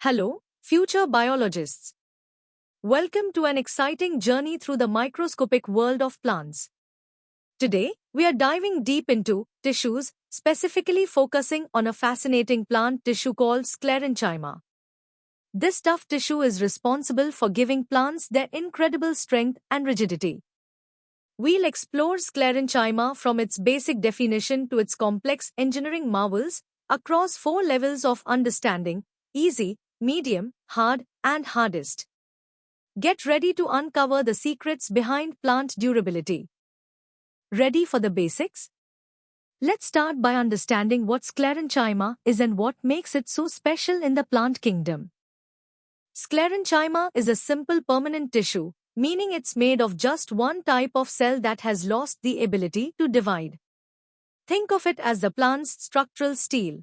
Hello, future biologists. Welcome to an exciting journey through the microscopic world of plants. Today, we are diving deep into tissues, specifically focusing on a fascinating plant tissue called sclerenchyma. This tough tissue is responsible for giving plants their incredible strength and rigidity. We'll explore sclerenchyma from its basic definition to its complex engineering marvels across 4 levels of understanding: easy, medium, hard, and hardest. Get ready to uncover the secrets behind plant durability. Ready for the basics? Let's start by understanding what sclerenchyma is and what makes it so special in the plant kingdom. Sclerenchyma is a simple permanent tissue, meaning it's made of just one type of cell that has lost the ability to divide. Think of it as the plant's structural steel.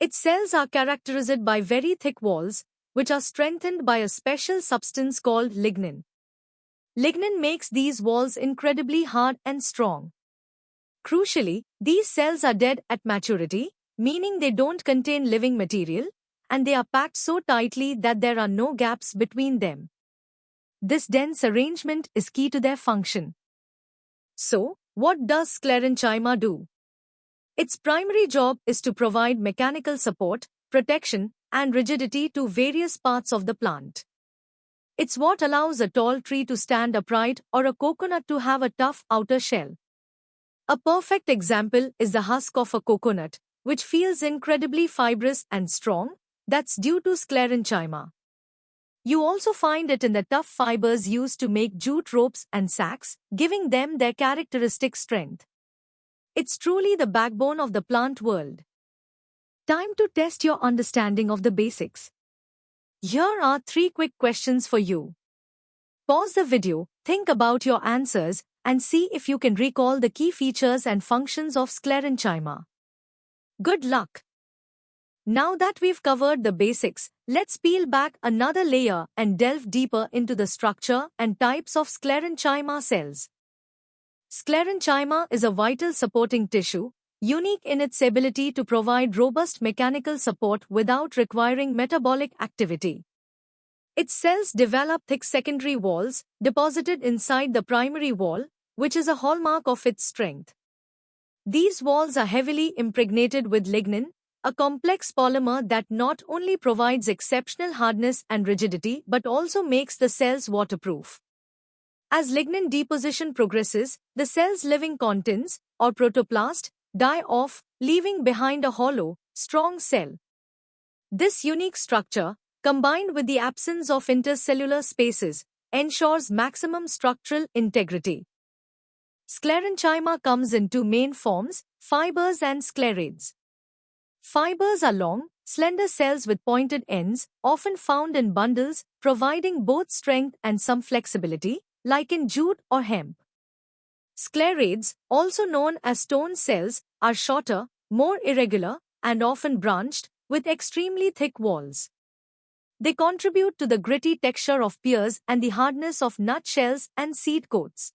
Its cells are characterized by very thick walls, which are strengthened by a special substance called lignin. Lignin makes these walls incredibly hard and strong. Crucially, these cells are dead at maturity, meaning they don't contain living material, and they are packed so tightly that there are no gaps between them. This dense arrangement is key to their function. So, what does sclerenchyma do? Its primary job is to provide mechanical support, protection, and rigidity to various parts of the plant. It's what allows a tall tree to stand upright or a coconut to have a tough outer shell. A perfect example is the husk of a coconut, which feels incredibly fibrous and strong. That's due to sclerenchyma. You also find it in the tough fibers used to make jute ropes and sacks, giving them their characteristic strength. It's truly the backbone of the plant world. Time to test your understanding of the basics. Here are 3 quick questions for you. Pause the video, think about your answers, and see if you can recall the key features and functions of sclerenchyma. Good luck! Now that we've covered the basics, let's peel back another layer and delve deeper into the structure and types of sclerenchyma cells. Sclerenchyma is a vital supporting tissue, unique in its ability to provide robust mechanical support without requiring metabolic activity. Its cells develop thick secondary walls, deposited inside the primary wall, which is a hallmark of its strength. These walls are heavily impregnated with lignin, a complex polymer that not only provides exceptional hardness and rigidity but also makes the cells waterproof. As lignin deposition progresses, the cell's living contents, or protoplast, die off, leaving behind a hollow, strong cell. This unique structure, combined with the absence of intercellular spaces, ensures maximum structural integrity. Sclerenchyma comes in 2 main forms: fibers and sclerids. Fibers are long, slender cells with pointed ends, often found in bundles, providing both strength and some flexibility, like in jute or hemp. Sclerids, also known as stone cells, are shorter, more irregular, and often branched, with extremely thick walls. They contribute to the gritty texture of pears and the hardness of nut shells and seed coats.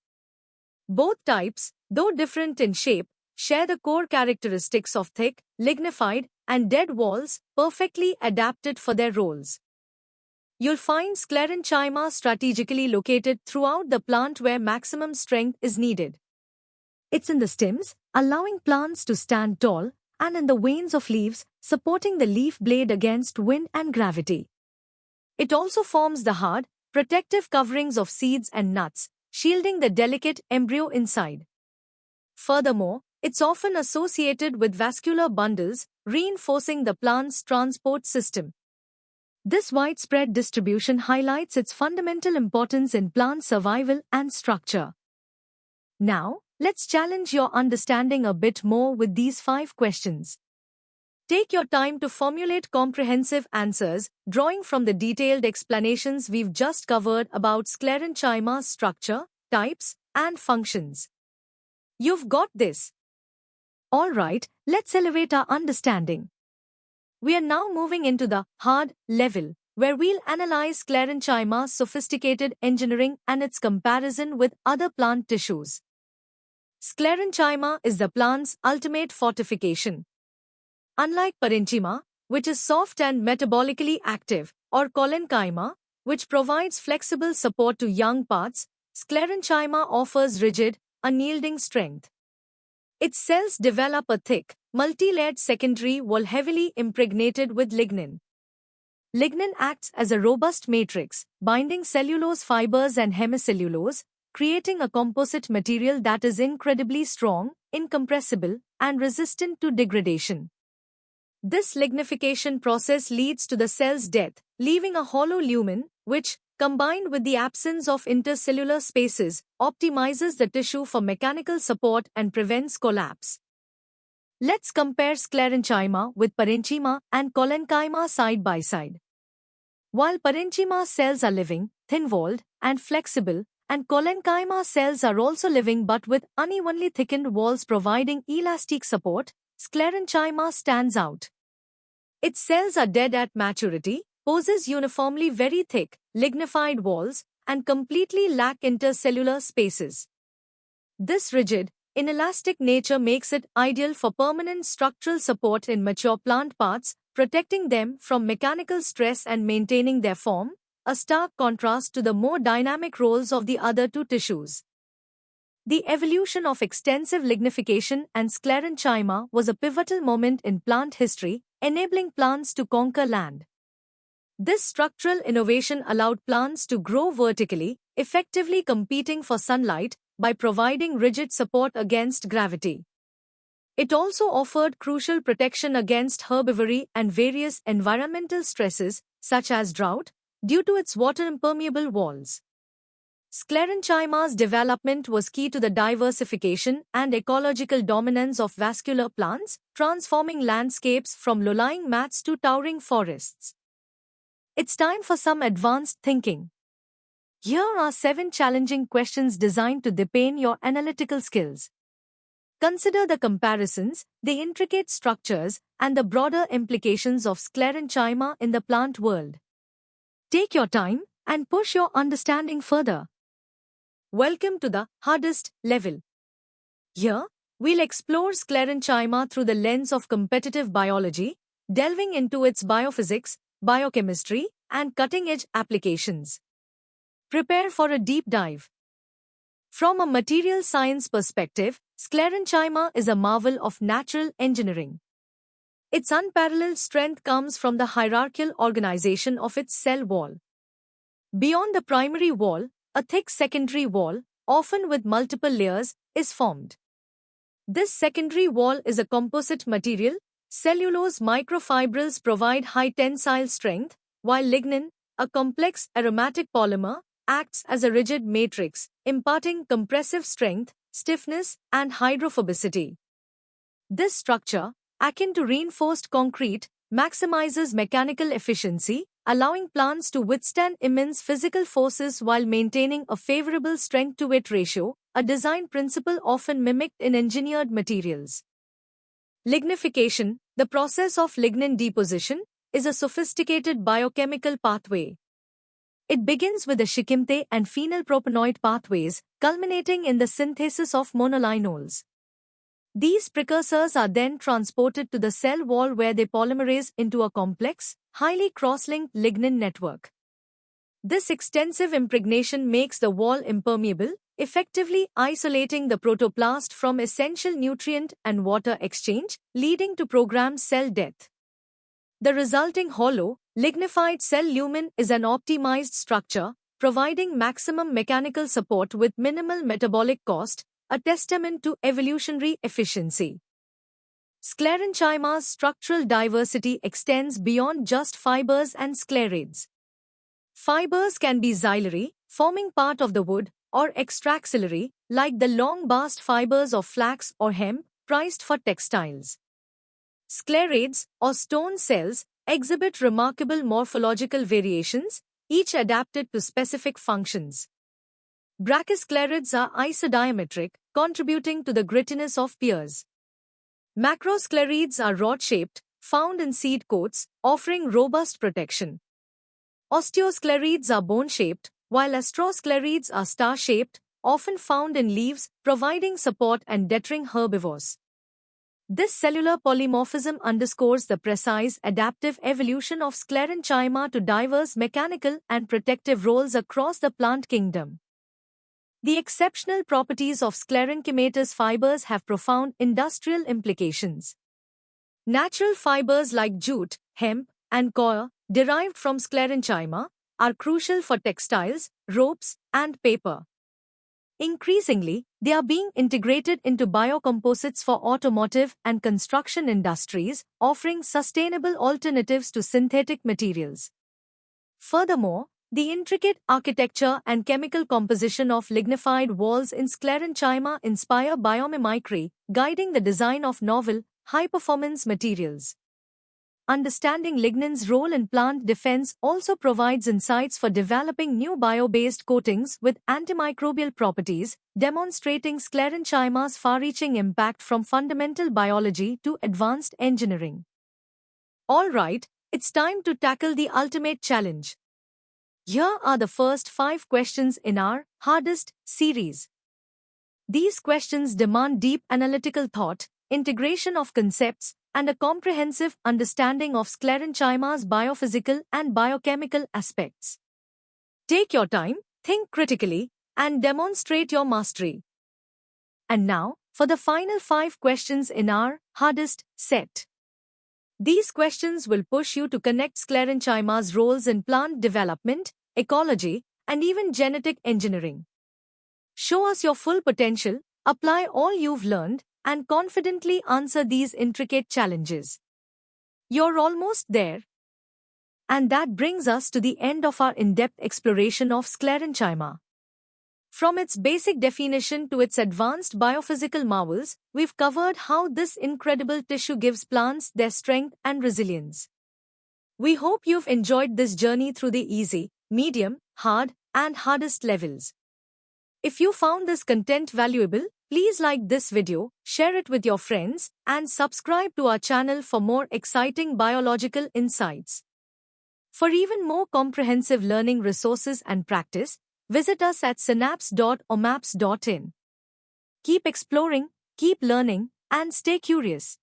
Both types, though different in shape, share the core characteristics of thick, lignified, and dead walls, perfectly adapted for their roles. You'll find sclerenchyma strategically located throughout the plant where maximum strength is needed. It's in the stems, allowing plants to stand tall, and in the veins of leaves, supporting the leaf blade against wind and gravity. It also forms the hard, protective coverings of seeds and nuts, shielding the delicate embryo inside. Furthermore, it's often associated with vascular bundles, reinforcing the plant's transport system. This widespread distribution highlights its fundamental importance in plant survival and structure. Now, let's challenge your understanding a bit more with these 5 questions. Take your time to formulate comprehensive answers, drawing from the detailed explanations we've just covered about sclerenchyma's structure, types, and functions. You've got this. Alright, let's elevate our understanding. We are now moving into the hard level, where we'll analyze sclerenchyma's sophisticated engineering and its comparison with other plant tissues. Sclerenchyma is the plant's ultimate fortification. Unlike parenchyma, which is soft and metabolically active, or collenchyma, which provides flexible support to young parts. Sclerenchyma offers rigid, unyielding strength. Its cells develop a thick, multi-layered secondary wall heavily impregnated with lignin. Lignin acts as a robust matrix, binding cellulose fibers and hemicellulose, creating a composite material that is incredibly strong, incompressible, and resistant to degradation. This lignification process leads to the cell's death, leaving a hollow lumen, which, combined with the absence of intercellular spaces, optimizes the tissue for mechanical support and prevents collapse. Let's compare sclerenchyma with parenchyma and collenchyma side by side. While parenchyma cells are living, thin-walled, and flexible, and collenchyma cells are also living but with unevenly thickened walls providing elastic support, sclerenchyma stands out. Its cells are dead at maturity, possess uniformly very thick, lignified walls, and completely lack intercellular spaces. This rigid, inelastic nature makes it ideal for permanent structural support in mature plant parts, protecting them from mechanical stress and maintaining their form, a stark contrast to the more dynamic roles of the other two tissues. The evolution of extensive lignification and sclerenchyma was a pivotal moment in plant history, enabling plants to conquer land. This structural innovation allowed plants to grow vertically, effectively competing for sunlight by providing rigid support against gravity. It also offered crucial protection against herbivory and various environmental stresses, such as drought, due to its water-impermeable walls. Sclerenchyma's development was key to the diversification and ecological dominance of vascular plants, transforming landscapes from low-lying mats to towering forests. It's time for some advanced thinking. Here are 7 challenging questions designed to deepen your analytical skills. Consider the comparisons, the intricate structures, and the broader implications of sclerenchyma in the plant world. Take your time and push your understanding further. Welcome to the hardest level. Here, we'll explore sclerenchyma through the lens of competitive biology, delving into its biophysics, biochemistry, and cutting-edge applications. Prepare for a deep dive. From a material science perspective, sclerenchyma is a marvel of natural engineering. Its unparalleled strength comes from the hierarchical organization of its cell wall. Beyond the primary wall, a thick secondary wall, often with multiple layers, is formed. This secondary wall is a composite material. Cellulose microfibrils provide high tensile strength, while lignin, a complex aromatic polymer, acts as a rigid matrix, imparting compressive strength, stiffness, and hydrophobicity. This structure, akin to reinforced concrete, maximizes mechanical efficiency, allowing plants to withstand immense physical forces while maintaining a favorable strength-to-weight ratio, a design principle often mimicked in engineered materials. Lignification, the process of lignin deposition, is a sophisticated biochemical pathway. It begins with the Shikimte and phenylpropanoid pathways, culminating in the synthesis of monolinols. These precursors are then transported to the cell wall where they polymerase into a complex, highly cross-linked lignin network. This extensive impregnation makes the wall impermeable, effectively isolating the protoplast from essential nutrient and water exchange, leading to programmed cell death. The resulting hollow, lignified cell lumen is an optimized structure, providing maximum mechanical support with minimal metabolic cost, a testament to evolutionary efficiency. Sclerenchyma's structural diversity extends beyond just fibers and sclerids. Fibers can be xylary, forming part of the wood, or extraxillary, like the long bast fibers of flax or hemp, prized for textiles. Sclerids, or stone cells, exhibit remarkable morphological variations, each adapted to specific functions. Brachysclerids are isodiametric, contributing to the grittiness of pears. Macrosclerids are rod-shaped, found in seed coats, offering robust protection. Osteosclerids are bone-shaped, while astrosclerids are star-shaped, often found in leaves, providing support and deterring herbivores. This cellular polymorphism underscores the precise adaptive evolution of sclerenchyma to diverse mechanical and protective roles across the plant kingdom. The exceptional properties of sclerenchymatous fibers have profound industrial implications. Natural fibers like jute, hemp, and coir, derived from sclerenchyma, are crucial for textiles, ropes, and paper. Increasingly, they are being integrated into biocomposites for automotive and construction industries, offering sustainable alternatives to synthetic materials. Furthermore, the intricate architecture and chemical composition of lignified walls in sclerenchyma inspire biomimicry, guiding the design of novel, high-performance materials. Understanding lignin's role in plant defense also provides insights for developing new bio-based coatings with antimicrobial properties, demonstrating sclerenchyma's far-reaching impact from fundamental biology to advanced engineering. All right, it's time to tackle the ultimate challenge. Here are the first 5 questions in our hardest series. These questions demand deep analytical thought, integration of concepts, and a comprehensive understanding of sclerenchyma's biophysical and biochemical aspects. Take your time, think critically, and demonstrate your mastery. And now, for the final 5 questions in our hardest set. These questions will push you to connect sclerenchyma's roles in plant development, ecology, and even genetic engineering. Show us your full potential, apply all you've learned, and confidently answer these intricate challenges. You're almost there. And that brings us to the end of our in-depth exploration of sclerenchyma. From its basic definition to its advanced biophysical marvels, we've covered how this incredible tissue gives plants their strength and resilience. We hope you've enjoyed this journey through the easy, medium, hard, and hardest levels. If you found this content valuable, please like this video, share it with your friends, and subscribe to our channel for more exciting biological insights. For even more comprehensive learning resources and practice, visit us at synapse.omaps.in. Keep exploring, keep learning, and stay curious.